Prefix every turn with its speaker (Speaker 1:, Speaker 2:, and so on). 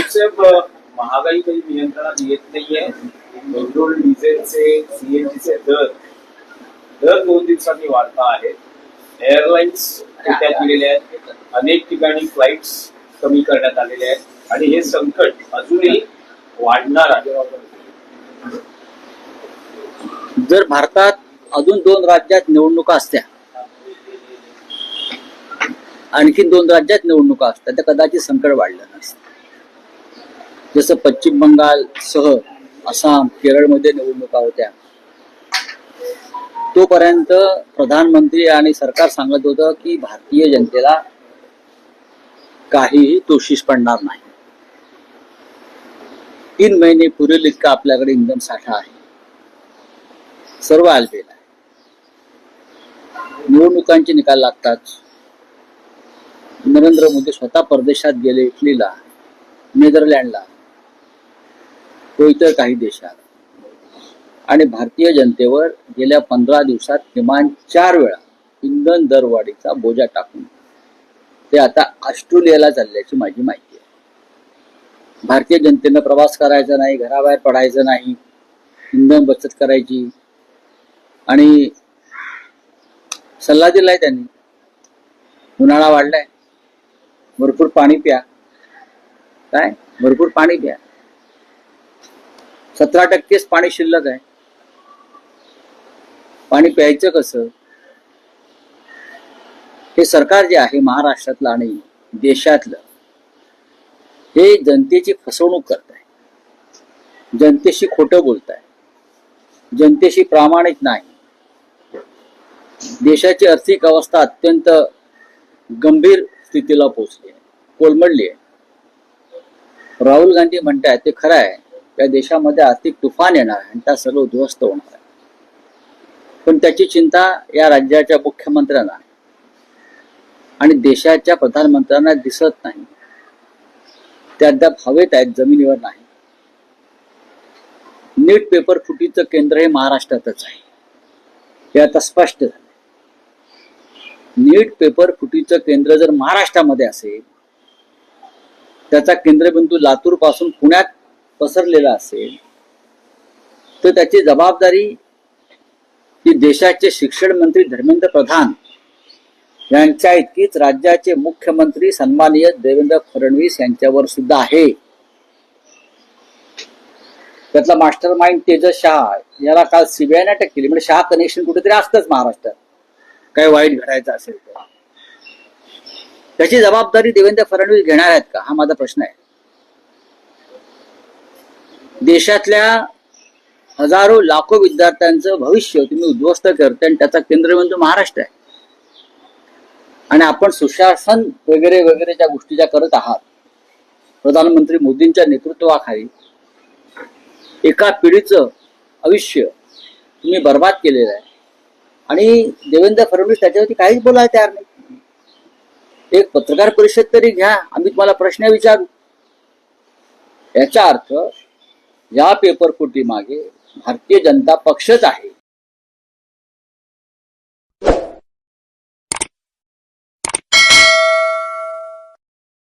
Speaker 1: साहेब, महागाई काही नियंत्रणात येत नाहीये. पेट्रोल डिझेलचे सीएनजीचे दर दर 2 दिवसांनी वाढता आहेत. एअरलाईन्स धोक्यात गेलेल्या आहेत. अनेक ठिकाणी फ्लाईट्स कमी करण्यात आलेले आहेत आणि हे संकट अजूनही वाढणार आहे.
Speaker 2: जर भारतात अजून 2 राज्यात निवडणुका असत्या, आणखी 2 राज्यात निवडणुका असत्या, तर कदाचित संकट वाढलं नसतं. जसं पश्चिम बंगाल सह आसाम, केरळमध्ये निवडणुका होत्या, तोपर्यंत प्रधानमंत्री आणि सरकार सांगत होतं की भारतीय जनतेला काहीही तोशिष पडणार नाही. 3 महिने पुरेल इतका आपल्याकडे इंधन साठा आहे. सर्व आलबेल आहे. निवडणुकांचे निकाल लागतात. नरेंद्र मोदी स्वतः परदेशात गेले, इटलीला, नेदरलँडला, व इतर काही देशात, आणि भारतीय जनतेवर गेल्या 15 दिवसात किमान 4 वेळा इंधन दरवाढीचा बोजा टाकून ते आता ऑस्ट्रेलियाला चालल्याची माझी माहिती आहे. भारतीय जनतेनं प्रवास करायचा नाही, घराबाहेर पडायचं नाही, इंधन बचत करायची, आणि सल्ला दिलाय त्यांनी. उन्हाळा वाढलाय, भरपूर पाणी प्या. काय भरपूर पाणी प्या. 17% पाणी शिल्लक आहे. पाणी प्यायचं कसं? हे सरकार जे आहे महाराष्ट्रातलं आणि देशातलं, हे जनतेची फसवणूक करत आहे. जनतेशी खोटं बोलत आहे. जनतेशी प्रामाणिक नाही. देशाची आर्थिक अवस्था अत्यंत गंभीर स्थितीला पोहोचली आहे, कोलमडली आहे. राहुल गांधी म्हणतात ते खरं आहे, या देशामध्ये आर्थिक तुफान येणार आहे आणि त्या सर्व उद्ध्वस्त होणार आहे. पण त्याची चिंता या राज्याच्या मुख्यमंत्र्यांना आणि देशाच्या प्रधानमंत्र्यांना दिसत नाही. ते अद्याप हवेत आहेत, जमिनीवर नाही. नीट पेपर फुटीचं केंद्र हे महाराष्ट्रातच आहे, हे आता स्पष्ट झालं. नीट पेपर फुटीचं केंद्र जर महाराष्ट्रामध्ये असेल, त्याचा केंद्रबिंदू लातूर पासून पुण्यात पसरलेला असेल, तर त्याची जबाबदारी ही देशाचे शिक्षण मंत्री धर्मेंद्र प्रधान यांच्या इतकीच राज्याचे मुख्यमंत्री सन्माननीय देवेंद्र फडणवीस यांच्यावर सुद्धा आहे. त्यातला मास्टर माइंड तेजस शहा याला काल सीबीआयने अटक केली. म्हणजे शहा कनेक्शन कुठेतरी असतंच महाराष्ट्रात, काही वाईट घडायचं असेल तर. त्याची जबाबदारी देवेंद्र फडणवीस घेणार आहेत का, हा माझा प्रश्न आहे. देशातल्या हजारो लाखो विद्यार्थ्यांचं भविष्य तुम्ही उद्ध्वस्त करते आणि त्याचा केंद्रबिंदू महाराष्ट्र आहे. आणि आपण सुशासन वगैरे वगैरे ज्या गोष्टी ज्या करत आहात, प्रधानमंत्री मोदींच्या नेतृत्वाखाली एका पिढीचं आयुष्य तुम्ही बर्बाद केलेलं आहे आणि देवेंद्र फडणवीस त्याच्यावरती काहीच बोलायला तयार नाही. एक पत्रकार परिषद तरी घ्या, आम्ही तुम्हाला प्रश्न विचारू. याचा अर्थ या पेपर फुटी मागे भारतीय जनता पक्षच आहे